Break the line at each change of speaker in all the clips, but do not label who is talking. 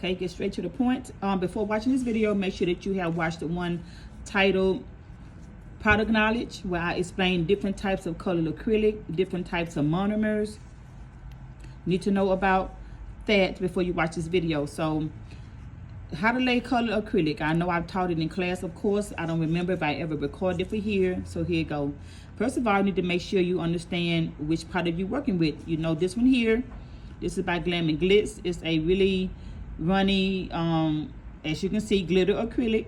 Okay, get straight to the point. Before watching this video, make sure that you have watched the one titled Product Knowledge, where I explain different types of colored acrylic, different types of monomers. You need to know about that before you watch this video. So, how to lay colored acrylic. I know I've taught it in class, of course. I don't remember if I ever recorded it for here. So here you go. First of all, you need to make sure you understand which product you're working with. You know this one here. This is by Glam and Glitz. It's a really runny, as you can see, glitter acrylic.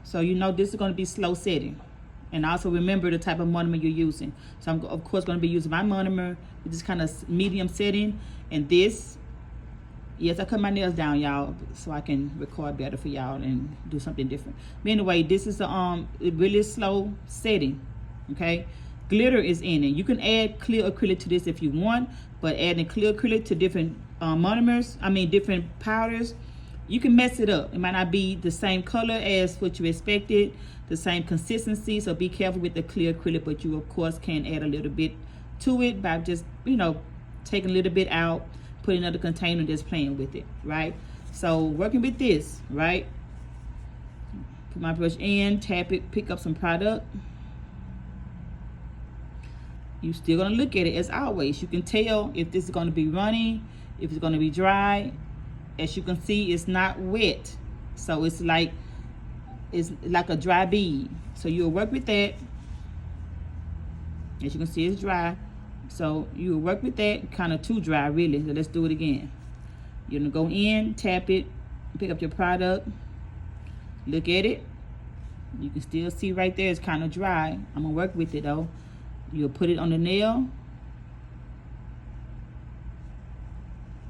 So you know this is going to be slow setting. And also remember the type of monomer you're using. So I'm of course going to be using my monomer with this kind of medium setting. And this, yes, I cut my nails down, y'all, so I can record better for y'all and do something different. But anyway, this is a really slow setting, okay? Glitter is in it. You can add clear acrylic to this if you want, but adding clear acrylic to different monomers, different powders, you can mess it up. It might not be the same color as what you expected, the same consistency, so be careful with the clear acrylic, but you of course can add a little bit to it by just, taking a little bit out, put another container, just playing with it, right? So working with this, right? Put my brush in, tap it, pick up some product. You still gonna look at it as always. You can tell if this is gonna be runny, if it's gonna be dry. As you can see, it's not wet. So it's like a dry bead. So you'll work with that. As you can see, it's dry. So you will work with that, kind of too dry really. So let's do it again. You're gonna go in, tap it, pick up your product, look at it. You can still see right there it's kind of dry. I'm gonna work with it though. You'll put it on the nail.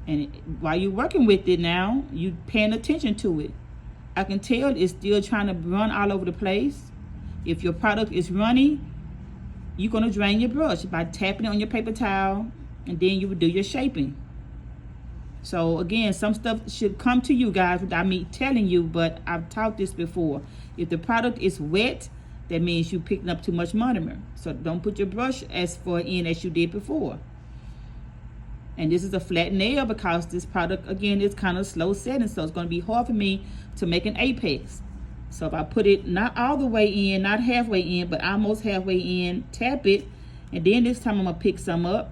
And while you're working with it now, you paying attention to it. I can tell it's still trying to run all over the place. If your product is runny, you're going to drain your brush by tapping it on your paper towel, and then you would do your shaping. So again, some stuff should come to you guys without me telling you, but I've taught this before. If the product is wet, that means you're picking up too much monomer. So don't put your brush as far in as you did before. And this is a flat nail because this product, again, is kind of slow setting, so it's going to be hard for me to make an apex. So if I put it not all the way in, not halfway in, but almost halfway in, tap it, and then this time I'm going to pick some up.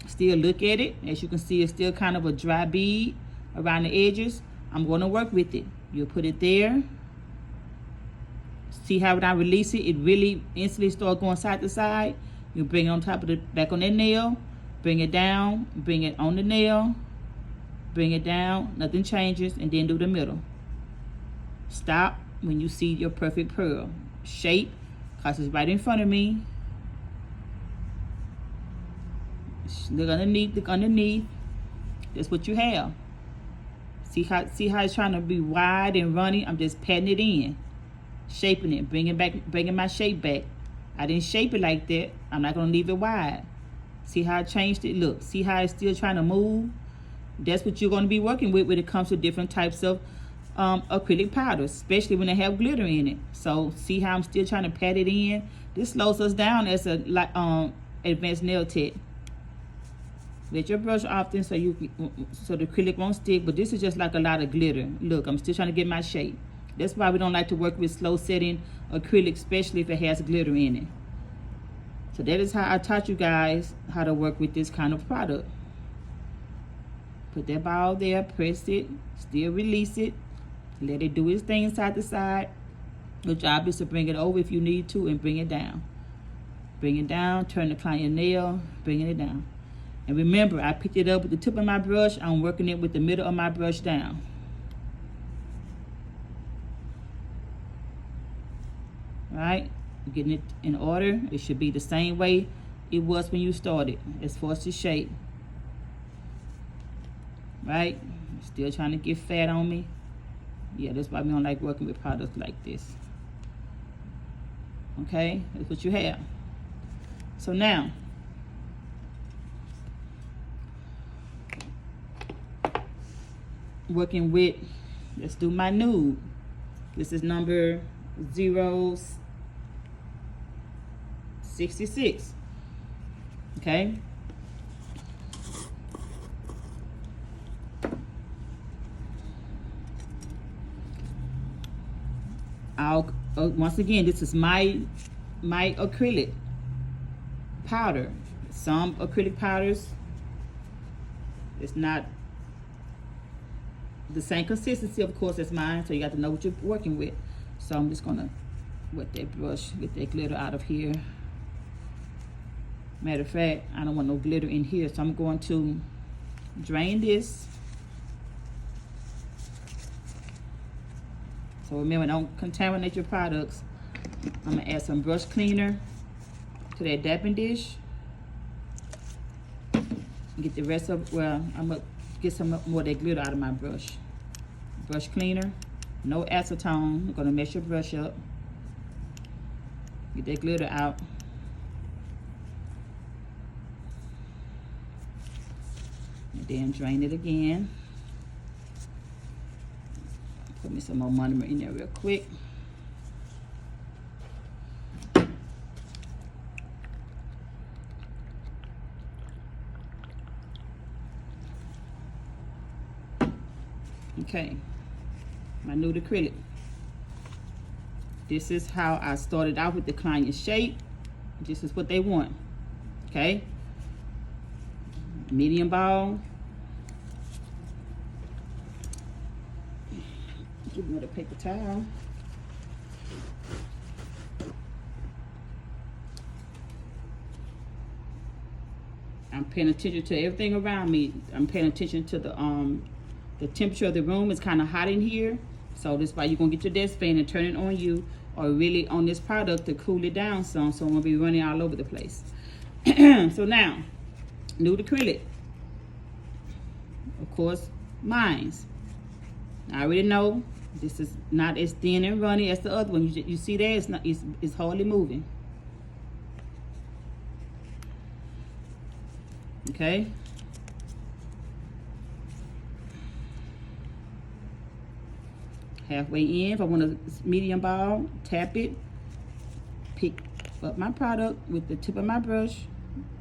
Still look at it. As you can see, it's still kind of a dry bead around the edges. I'm going to work with it. You'll put it there. See how when I release it, it really instantly starts going side to side. You bring it on top of the, back on that nail, bring it down, bring it on the nail, bring it down, nothing changes, and then do the middle. Stop when you see your perfect pearl. Shape, because it's right in front of me. Look underneath, look underneath. That's what you have. See how it's trying to be wide and runny? I'm just patting it in. Shaping it, bringing my shape back. I didn't shape it like that. I'm not gonna leave it wide. See how I changed it? Look, see how it's still trying to move? That's what you're gonna be working with when it comes to different types of acrylic powders, especially when they have glitter in it. So see how I'm still trying to pat it in? This slows us down as a advanced nail tech. Let your brush often so the acrylic won't stick, but this is just like a lot of glitter. Look, I'm still trying to get my shape. That's why we don't like to work with slow setting acrylic, especially if it has glitter in it. So that is how I taught you guys how to work with this kind of product. Put that ball there, press it, still release it, let it do its thing side to side. Your job is to bring it over if you need to and bring it down. Bring it down, turn the client nail, bringing it down. And remember, I picked it up with the tip of my brush. I'm working it with the middle of my brush down. Right, getting it in order. It should be the same way it was when you started as far as the shape. Right, still trying to get fat on me. Yeah, that's why we don't like working with products like this. Okay, that's what you have. So now working with, let's do my nude. This is number 066. Okay. once again, this is my acrylic powder. Some acrylic powders, it's not the same consistency, of course, as mine, so you got to know what you're working with. So I'm just gonna wet that brush, get that glitter out of here. Matter of fact, I don't want no glitter in here, so I'm going to drain this. So remember, don't contaminate your products. I'm gonna add some brush cleaner to that dapping dish. Get the rest of, well, I'm gonna get some more of that glitter out of my brush. Brush cleaner, no acetone. I'm gonna mess your brush up. Get that glitter out. And then drain it again. Put me some more monomer in there real quick. Okay, my nude acrylic. This is how I started out with the client's shape. This is what they want. Okay, medium ball. Give me another paper towel. I'm paying attention to everything around me. I'm paying attention to the temperature of the room. Is kind of hot in here, so this is why you're gonna get your desk fan and turn it on you, or really on this product to cool it down some, so it won't be running all over the place. So now, nude acrylic. Of course, mine's. I already know this is not as thin and runny as the other one. You see there, it's not. It's hardly moving. Okay. Halfway in, if I want a medium ball, tap it, pick up my product with the tip of my brush,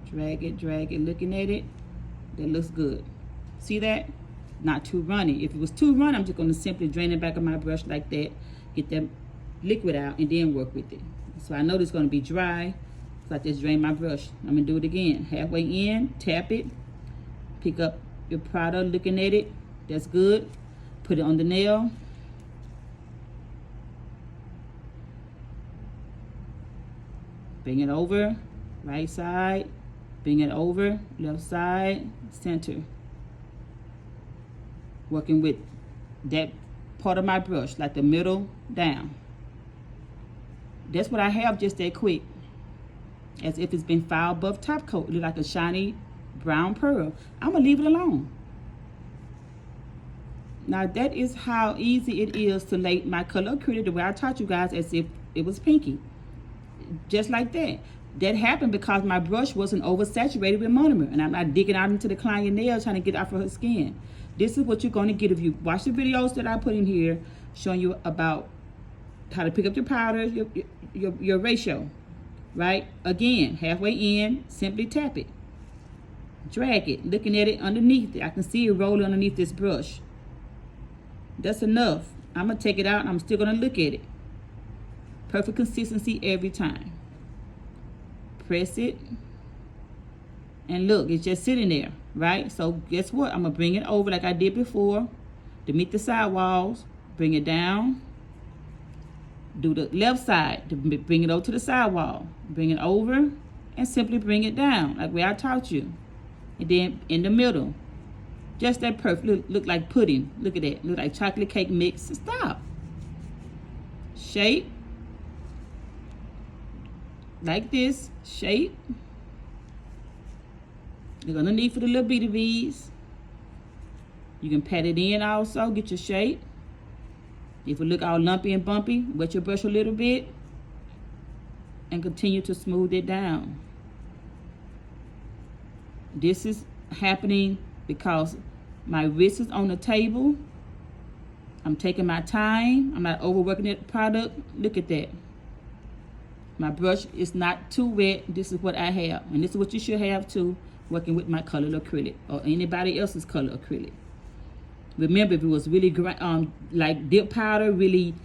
drag it, looking at it. That looks good. See that? Not too runny. If it was too runny, I'm just going to simply drain the back of my brush like that, get that liquid out, and then work with it. So I know it's going to be dry, so I just drain my brush. I'm going to do it again. Halfway in, tap it, pick up your product, looking at it. That's good. Put it on the nail. Bring it over, right side, bring it over, left side, center. Working with that part of my brush, like the middle down. That's what I have, just that quick. As if it's been filed buff top coat, look like a shiny brown pearl. I'm gonna leave it alone. Now that is how easy it is to lay my color acrylic the way I taught you guys, as if it was pinky. Just like that. That happened because my brush wasn't oversaturated with monomer, and I'm not digging out into the client nail trying to get out of her skin. This is what you're going to get if you watch the videos that I put in here showing you about how to pick up your powder, your ratio, right? Again, halfway in, simply tap it. Drag it, looking at it underneath it. I can see it rolling underneath this brush. That's enough. I'm going to take it out and I'm still going to look at it. Perfect consistency every time. Press it. And look, it's just sitting there, right? So guess what? I'm going to bring it over like I did before to meet the side walls. Bring it down. Do the left side to bring it over to the side wall. Bring it over and simply bring it down like where I taught you. And then in the middle. Just that perfect. Look like pudding. Look at that. Look like chocolate cake mix. Stop. Shape. Like this. Shape. Look underneath for the little bitty beads. You can pat it in also. Get your shape. If it look all lumpy and bumpy, wet your brush a little bit. And continue to smooth it down. This is happening because my wrist is on the table. I'm taking my time. I'm not overworking the product. Look at that. My brush is not too wet. This is what I have. And this is what you should have too, working with my colored acrylic or anybody else's color acrylic. Remember, if it was really like dip powder, really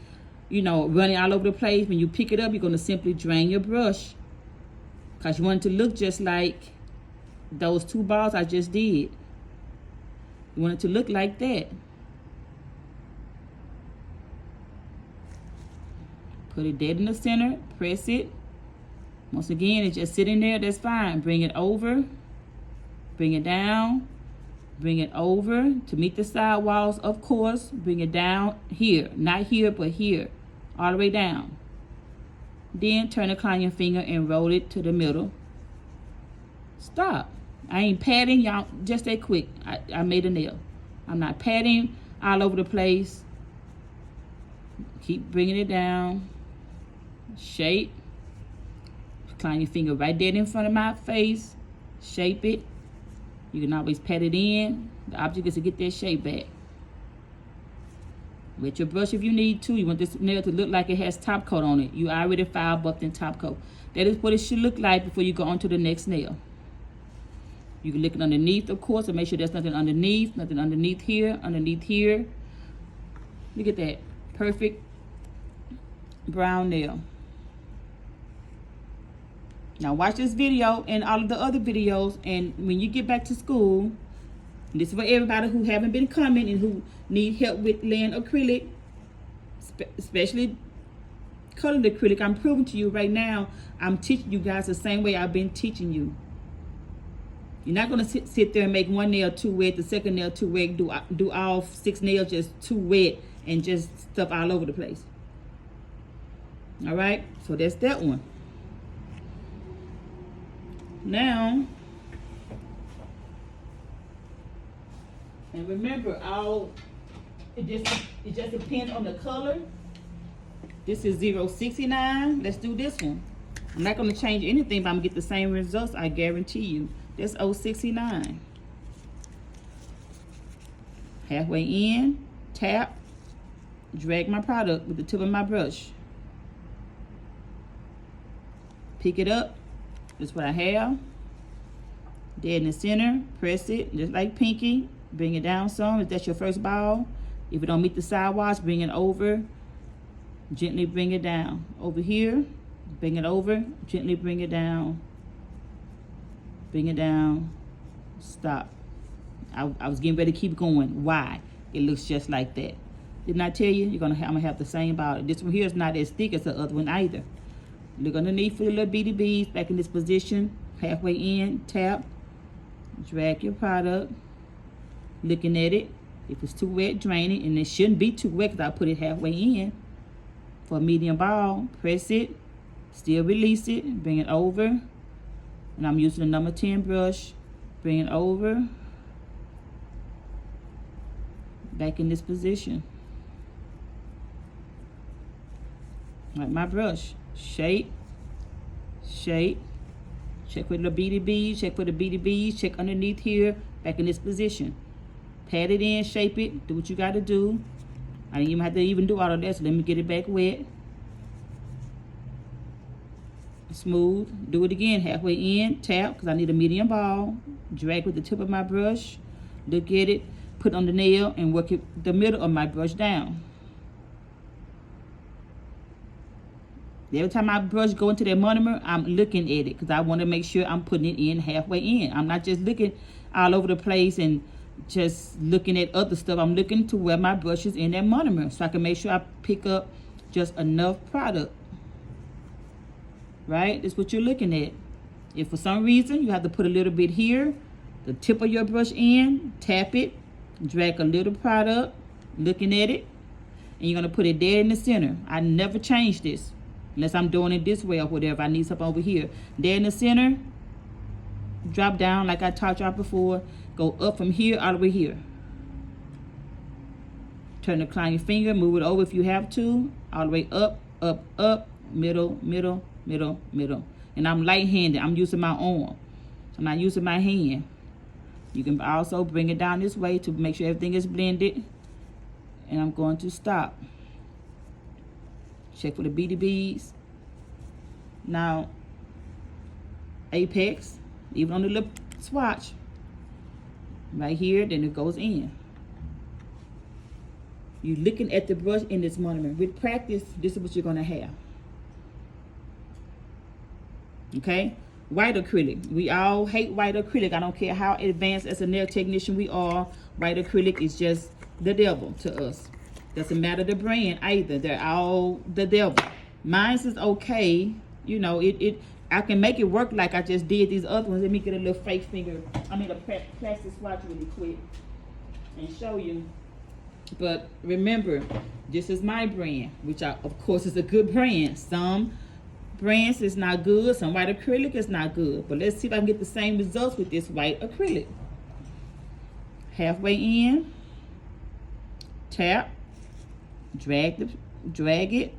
you know, running all over the place. When you pick it up, you're going to simply drain your brush, because you want it to look just like those 2 balls I just did. You want it to look like that. Put it dead in the center, press it. Once again, it's just sitting there, that's fine. Bring it over, bring it down, bring it over to meet the side walls, of course. Bring it down here, not here, but here, all the way down. Then turn the clown your finger and roll it to the middle. Stop. I ain't patting, y'all, just that quick. I made a nail. I'm not patting all over the place. Keep bringing it down. Shape. Climb your finger right there in front of my face. Shape it. You can always pat it in. The object is to get that shape back. Wet your brush if you need to. You want this nail to look like it has top coat on it. You already foul buffed in top coat. That is what it should look like before you go on to the next nail. You can look it underneath, of course, and make sure there's nothing underneath here, underneath here. Look at that. Perfect brown nail. Now watch this video and all of the other videos, and when you get back to school, this is for everybody who haven't been coming and who need help with laying acrylic, especially colored acrylic. I'm proving to you right now, I'm teaching you guys the same way I've been teaching you. You're not going to sit there and make one nail too wet, the second nail too wet, do all 6 nails just too wet and just stuff all over the place. All right, so that's that one. Now, and remember, it just depends on the color. This is 069. Let's do this one. I'm not going to change anything, but I'm going to get the same results, I guarantee you. That's 069. Halfway in, tap, drag my product with the tip of my brush. Pick it up. That's what I have. Dead in the center, press it, just like pinky. Bring it down some, if that's your first ball. If it don't meet the sidewalls, bring it over. Gently bring it down. Over here, bring it over, gently bring it down. Bring it down, stop. I was getting ready to keep going. Why? It looks just like that. Didn't I tell you? I'm gonna have the same ball. This one here is not as thick as the other one either. Look underneath for the little bitty beads, back in this position. Halfway in, tap, drag your product. Looking at it. If it's too wet, drain it. And it shouldn't be too wet because I put it halfway in. For a medium ball, press it, still release it, bring it over. And I'm using the number 10 brush. Bring it over. Back in this position. Like my brush. Shape. Shape. Check with the beady beads. Check for the beady beads. Check underneath here. Back in this position. Pat it in. Shape it. Do what you got to do. I didn't even have to do all of that. So let me get it back wet. Smooth. Do it again. Halfway in. Tap. Because I need a medium ball. Drag with the tip of my brush. Look at it. Put on the nail. And work it the middle of my brush down. Every time my brush go into that monomer, I'm looking at it because I want to make sure I'm putting it in halfway in. I'm not just looking all over the place and just looking at other stuff. I'm looking to where my brush is in that monomer so I can make sure I pick up just enough product. Right? That's what you're looking at. If for some reason you have to put a little bit here, the tip of your brush in, tap it, drag a little product, looking at it, and you're going to put it dead in the center. I never change this. Unless I'm doing it this way or whatever. I need something over here. There in the center. Drop down like I taught y'all before. Go up from here all the way here. Turn the clown your finger. Move it over if you have to. All the way up, up, up. Middle, middle, middle, middle. And I'm light-handed. I'm using my arm. I'm not using my hand. You can also bring it down this way to make sure everything is blended. And I'm going to stop. Check for the beady beads. Now, apex, even on the little swatch, right here, then it goes in. You're looking at the brush in this moment. With practice, this is what you're gonna have. Okay? White acrylic. We all hate white acrylic. I don't care how advanced as a nail technician we are. White acrylic is just the devil to us. Doesn't matter the brand either. They're all the devil. Mine's is okay. You know, I can make it work like I just did these other ones. Let me get a little fake finger. I mean a plastic swatch really quick and show you. But remember, this is my brand, which of course is a good brand. Some brands is not good, some white acrylic is not good. But let's see if I can get the same results with this white acrylic. Halfway in, tap, drag it,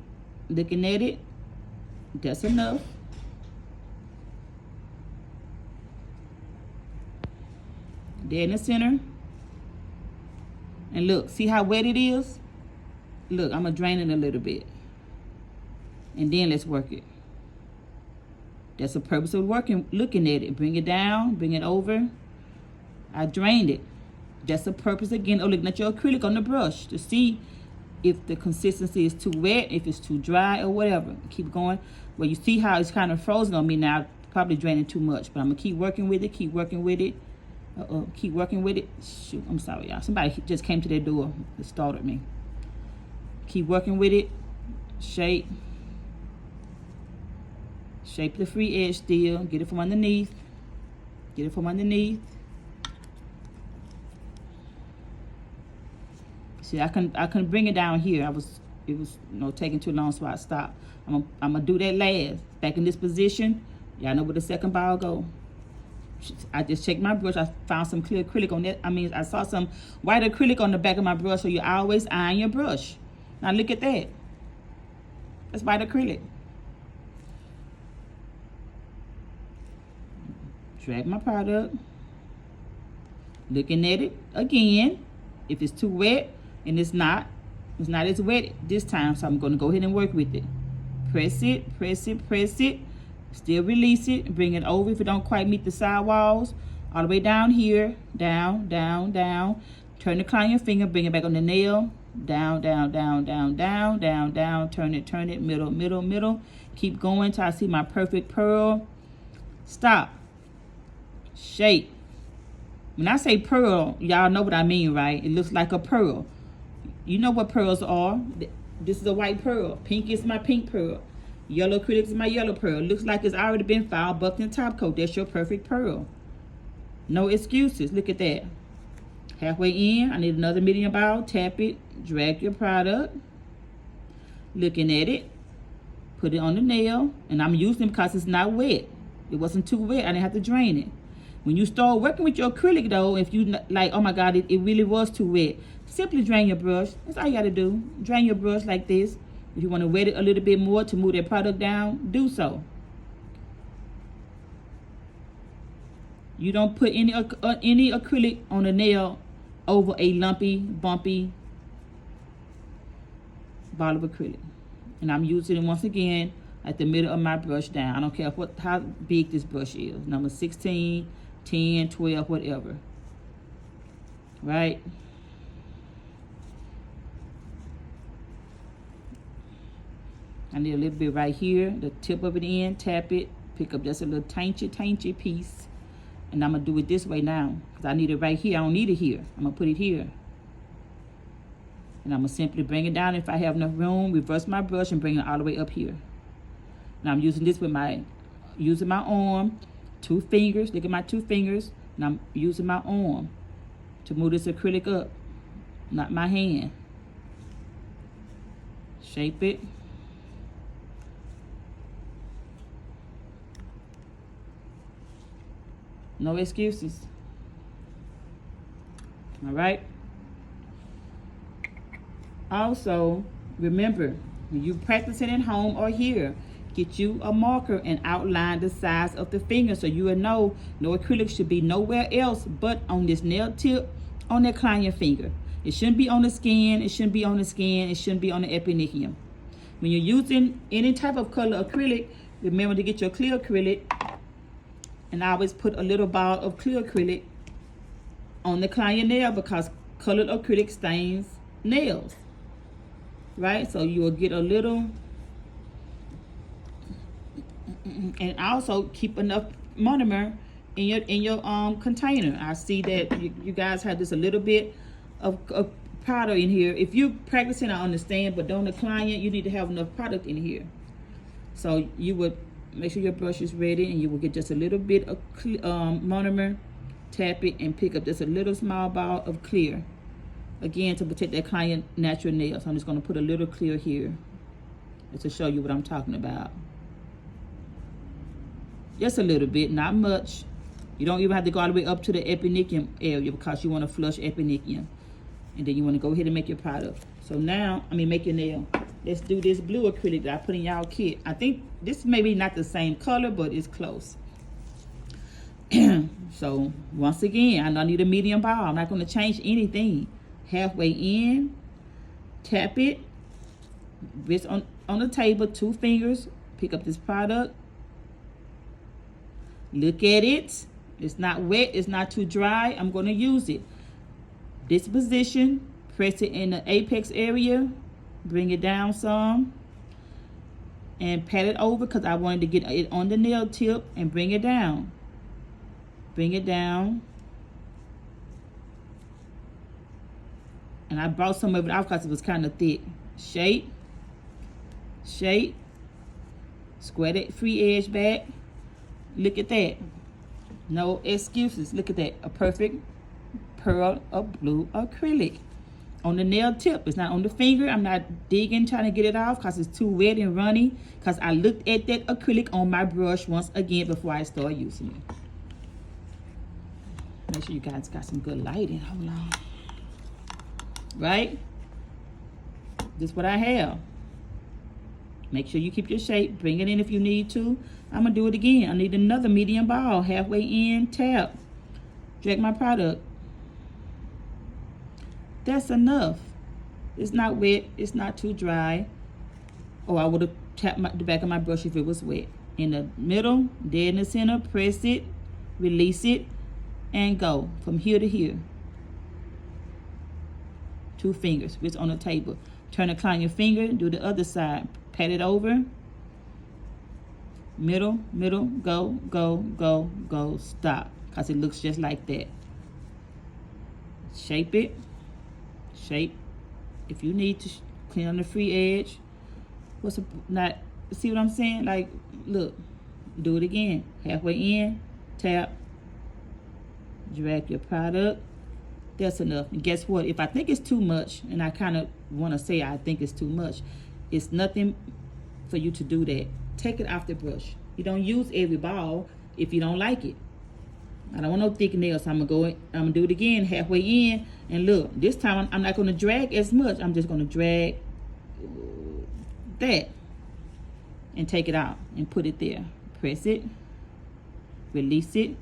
looking at it. That's enough. There in the center. And look, see how wet it is? Look, I'm gonna drain it a little bit. And then let's work it. That's the purpose of working, looking at it. Bring it down, bring it over. I drained it. That's the purpose again of looking at your acrylic on the brush to see if the consistency is too wet, if it's too dry or whatever. Keep going. Well, you see how it's kind of frozen on me now. Probably draining too much, but I'm gonna keep working with it, keep working with it. Keep working with it. Shoot, I'm sorry, y'all. Somebody just came to their door and startled me. Keep working with it. Shape the free edge still. Get it from underneath. Get it from underneath. See, I couldn't bring it down here. It was taking too long, so I stopped. I'm gonna do that last. Back in this position. Y'all know where the second ball go. I just checked my brush. I found some clear acrylic on that. I saw some white acrylic on the back of my brush, so you always iron your brush. Now look at that. That's white acrylic. Drag my product. Looking at it again. If it's too wet, and it's not as wet this time, so I'm going to go ahead and work with it. Press it, press it, press it. Still release it, bring it over if it don't quite meet the side walls. All the way down here, down, down, down. Turn the client finger, bring it back on the nail. Down, down, down, down, down, down, down. Turn it, middle, middle, middle. Keep going till I see my perfect pearl. Stop. Shape. When I say pearl, y'all know what I mean, right? It looks like a pearl. You know what pearls are. This is a white pearl. Pink is my pink pearl. Yellow acrylic is my yellow pearl. Looks like it's already been filed, bucked and top coat. That's your perfect pearl. No excuses. Look at that. Halfway in, I need another medium ball. Tap it. Drag your product. Looking at it. Put it on the nail. And I'm using it because it's not wet. It wasn't too wet. I didn't have to drain it. When you start working with your acrylic, though, if you like, oh my God, it really was too wet, simply drain your brush. That's all you got to do. Drain your brush like this. If you want to wet it a little bit more to move that product down, do so. You don't put any acrylic on a nail over a lumpy, bumpy ball of acrylic. And I'm using it once again at the middle of my brush down. I don't care how big this brush is. Number 16, 10, 12, whatever. Right? I need a little bit right here, the tip of it in, tap it, pick up just a little tiny piece. And I'm going to do it this way now, because I need it right here. I don't need it here. I'm going to put it here. And I'm going to simply bring it down if I have enough room, reverse my brush, and bring it all the way up here. Now I'm using this with using my arm, 2 fingers, look at my 2 fingers, and I'm using my arm to move this acrylic up, not my hand. Shape it. No excuses. All right. Also, remember, when you practice it at home or here, get you a marker and outline the size of the finger so you will know no acrylic should be nowhere else but on this nail tip on that client finger. It shouldn't be on the skin. It shouldn't be on the skin. It shouldn't be on the epinicium. When you're using any type of color acrylic, remember to get your clear acrylic. And I always put a little ball of clear acrylic on the client nail because colored acrylic stains nails. right? So you will get a little, and also keep enough monomer in your container. I see that you guys have just a little bit of powder in here. If you're practicing, I understand, but don't the client, you need to have enough product in here. So you would make sure your brush is ready, and you will get just a little bit of monomer, tap it, and pick up just a little small ball of clear. Again, to protect that client natural nail. So I'm just gonna put a little clear here just to show you what I'm talking about. Just a little bit, not much. You don't even have to go all the way up to the epinicium area because you want to flush epinicium. And then you want to go ahead and make your product. So now, make your nail. Let's do this blue acrylic that I put in y'all kit. I think this may be not the same color, but it's close. So once again, I need a medium ball. I'm not going to change anything. Halfway in, tap it. Wrist on the table, 2 fingers. Pick up this product. Look at it. It's not wet. It's not too dry. I'm going to use it. This position, press it in the apex area. Bring it down some. And pat it over because I wanted to get it on the nail tip and bring it down. Bring it down. And I brought some of it out because it was kind of thick. Shape. Shape. Square that free edge back. Look at that. No excuses. Look at that. A perfect pearl of blue acrylic. On the nail tip. It's not on the finger. I'm not digging, trying to get it off because it's too wet and runny. Because I looked at that acrylic on my brush once again before I start using it. Make sure you guys got some good lighting. Hold on. Right? This is what I have. Make sure you keep your shape. Bring it in if you need to. I'm going to do it again. I need another medium ball. Halfway in, tap. Drag my product. That's enough. It's not wet. It's not too dry. Oh, I would have tapped the back of my brush if it was wet. In the middle, dead in the center, press it, release it, and go from here to here. 2 fingers, which on the table. Turn the client finger, do the other side. Pat it over. Middle, middle, go, go, go, go, stop. Because it looks just like that. Shape it. Shape. If you need to clean on the free edge. See what I'm saying? Like, look. Do it again. Halfway in, tap. Drag your product. That's enough. And guess what? If I think it's too much, and I kind of want to say I think it's too much, it's nothing for you to do that. Take it off the brush. You don't use every ball if you don't like it. I don't want no thick nails, so I'm gonna do it again, halfway in, and look, this time I'm not gonna drag as much. I'm just gonna drag that and take it out and put it there. Press it, release it.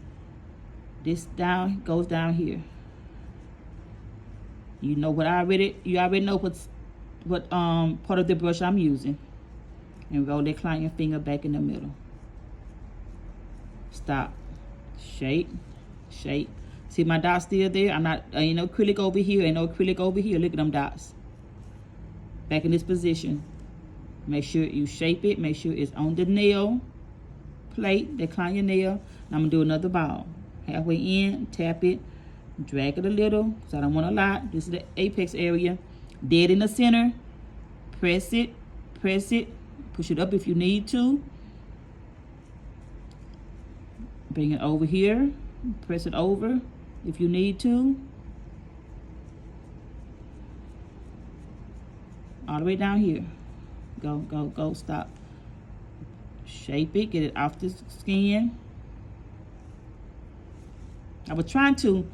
This down goes down here. You know what you already know what part of the brush I'm using. And roll that client finger back in the middle. Stop. Shape. Shape. See my dots still there? Ain't no acrylic over here, ain't no acrylic over here. Look at them dots. Back in this position. Make sure you shape it. Make sure it's on the nail plate, that client nail. And I'm gonna do another ball. Halfway in, tap it. Drag it a little, because I don't want a lot. This is the apex area. Dead in the center. Press it. Press it. Push it up if you need to. Bring it over here. Press it over if you need to. All the way down here. Go, go, go, stop. Shape it, get it off the skin. I was trying to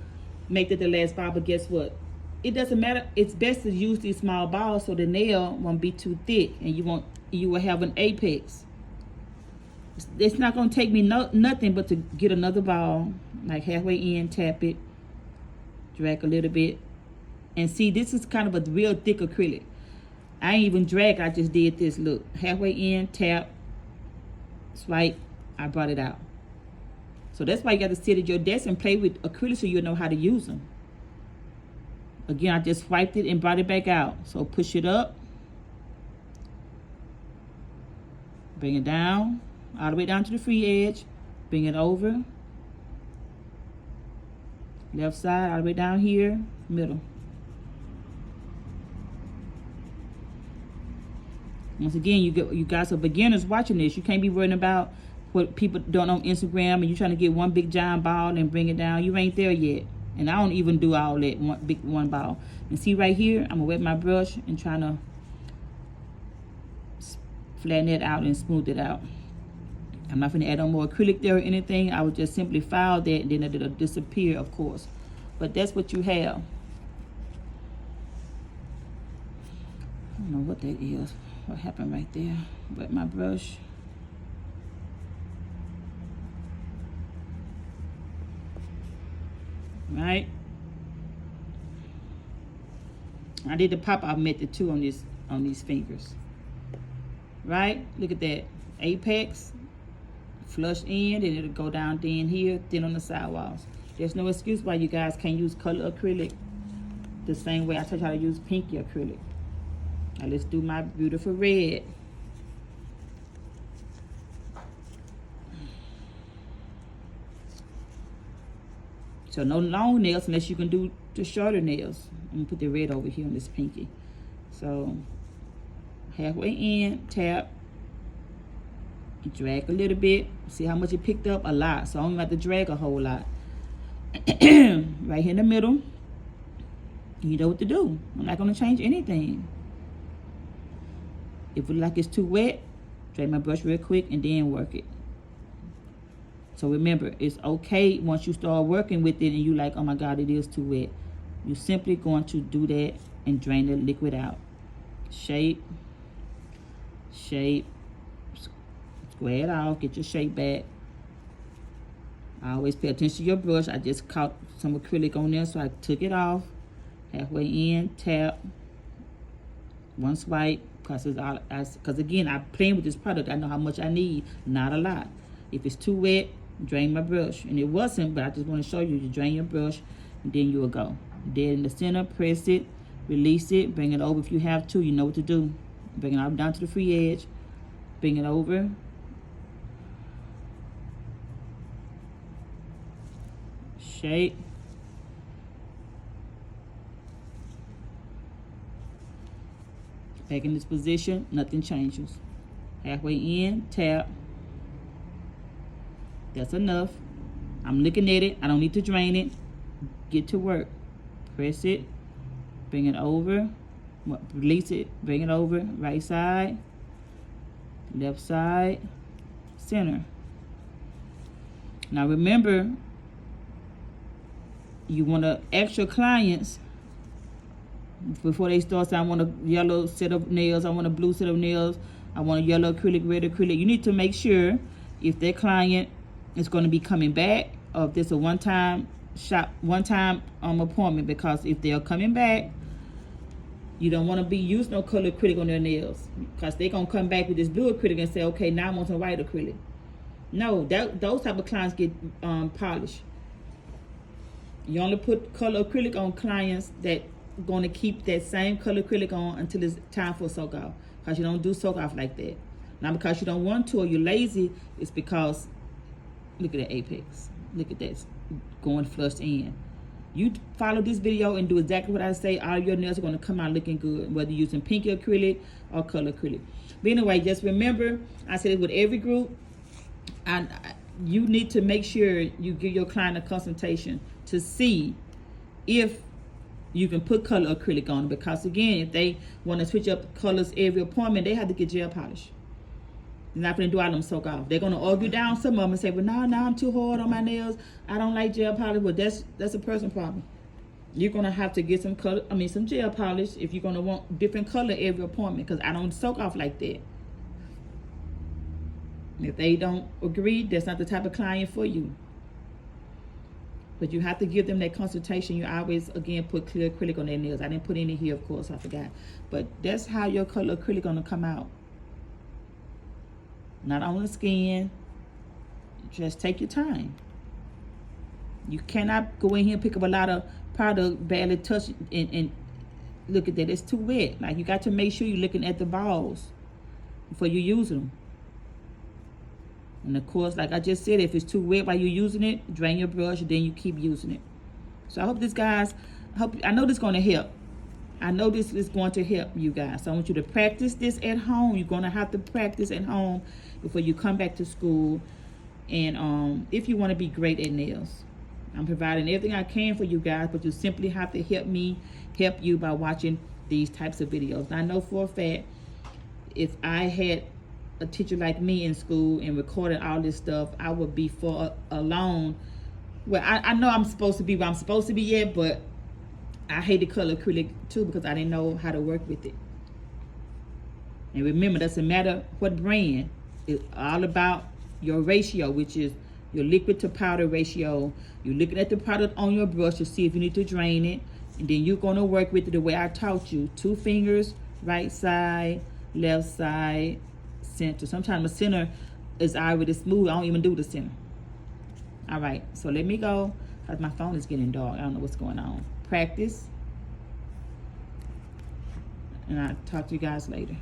make that the last ball, but guess what? It doesn't matter. It's best to use these small balls so the nail won't be too thick and you will have an apex. It's not going to take me nothing but to get another ball, like halfway in, tap it, drag a little bit. And see, this is kind of a real thick acrylic. I ain't even drag, I just did this. Look, halfway in, tap, swipe, I brought it out. So that's why you got to sit at your desk and play with acrylic so you'll know how to use them. Again, I just swiped it and brought it back out. So push it up, Bring it down, all the way down to the free edge. Bring it over. Left side, all the way down here, middle. Once again, you guys are beginners watching this. You can't be worrying about what people doing on Instagram and you trying to get one big giant ball and bring it down. You ain't there yet. And I don't even do all that one ball. And see right here, I'm gonna wet my brush and trying to flatten it out and smooth it out. I'm not gonna add no more acrylic there or anything. I would just simply file that and then it'll disappear, of course. But that's what you have. I don't know what that is. What happened right there? Wet my brush. Right. I did the pop-out method too on these fingers. Right? Look at that. Apex, flush in, and it'll go down thin here, thin on the sidewalls. There's no excuse why you guys can't use color acrylic the same way I taught you how to use pinky acrylic. Now let's do my beautiful red. So no long nails unless you can do the shorter nails. I'm gonna put the red over here on this pinky. So halfway in, tap, drag a little bit. See how much it picked up? A lot. So I don't have to drag a whole lot. Right here in the middle. You know what to do. I'm not gonna change anything. If it look like it's too wet, drain my brush real quick and then work it. So remember, it's okay once you start working with it and you like, oh my God, it is too wet. You're simply going to do that and drain the liquid out. Shape, shape, square it out, get your shape back. I always pay attention to your brush. I just caught some acrylic on there, so I took it off. Halfway in, tap, one swipe, because again, I'm playing with this product. I know how much I need, not a lot. If it's too wet, drain my brush. And it wasn't, but I just want to show you, drain your brush, and then you'll go. Dead in the center, press it, release it, bring it over if you have to. You know what to do. Bring it all down to the free edge, bring it over. Shape. Back in this position, nothing changes. Halfway in, tap. That's enough. I'm looking at it. I don't need to drain it. Get to work. Press it. Bring it over. Release it. Bring it over. Right side. Left side. Center. Now remember, you want to ask your clients before they start saying, I want a yellow set of nails, I want a blue set of nails, I want a yellow acrylic, red acrylic. You need to make sure if their client is going to be coming back or if this is a one-time appointment, because if they're coming back, you don't want to be using no color acrylic on their nails, because they're going to come back with this blue acrylic and say, okay, now I want some white acrylic. No, those type of clients get polished. You only put color acrylic on clients that going to keep that same color acrylic on until it's time for soak off, because you don't do soak off like that. Not because you don't want to or you're lazy. It's because look at that apex, look at that going flushed in. You follow this video and do exactly what I say, all your nails are going to come out looking good, whether you're using pinky acrylic or color acrylic. But anyway, just remember, I said it with every group, and you need to make sure you give your client a consultation to see if you can put color acrylic on, because again, if they want to switch up colors every appointment, they have to get gel polish. They're not going to do all them soak off. They're going to argue down some of them and say, well, no, I'm too hard on my nails, I don't like gel polish. Well, that's a personal problem. You're going to have to get some gel polish if you're going to want different color every appointment, because I don't soak off like that. If they don't agree, that's not the type of client for you. But you have to give them that consultation. You always, again, put clear acrylic on their nails. I didn't put any here, of course, I forgot. But that's how your color acrylic gonna come out. Not on the skin. Just take your time. You cannot go in here and pick up a lot of product, barely touch and look at that. It's too wet. Like, you got to make sure you're looking at the balls before you use them. And of course, like I just said, if it's too wet while you're using it, drain your brush, and then you keep using it. So I hope this, guys, I know this is going to help. I know this is going to help you guys. So I want you to practice this at home. You're going to have to practice at home before you come back to school. And if you want to be great at nails, I'm providing everything I can for you guys, but you simply have to help me help you by watching these types of videos. And I know for a fact, if I had a teacher like me in school and recorded all this stuff, I would be for alone. Well, I know I'm supposed to be where I'm supposed to be yet, but I hated color acrylic too because I didn't know how to work with it. And remember, it doesn't matter what brand. It's all about your ratio, which is your liquid to powder ratio. You're looking at the product on your brush to see if you need to drain it. And then you're going to work with it the way I taught you. 2 fingers, right side, left side, center. Sometimes the center is already smooth. I don't even do the center. All right, so let me go because my phone is getting dark. I don't know what's going on. Practice. And I'll talk to you guys later.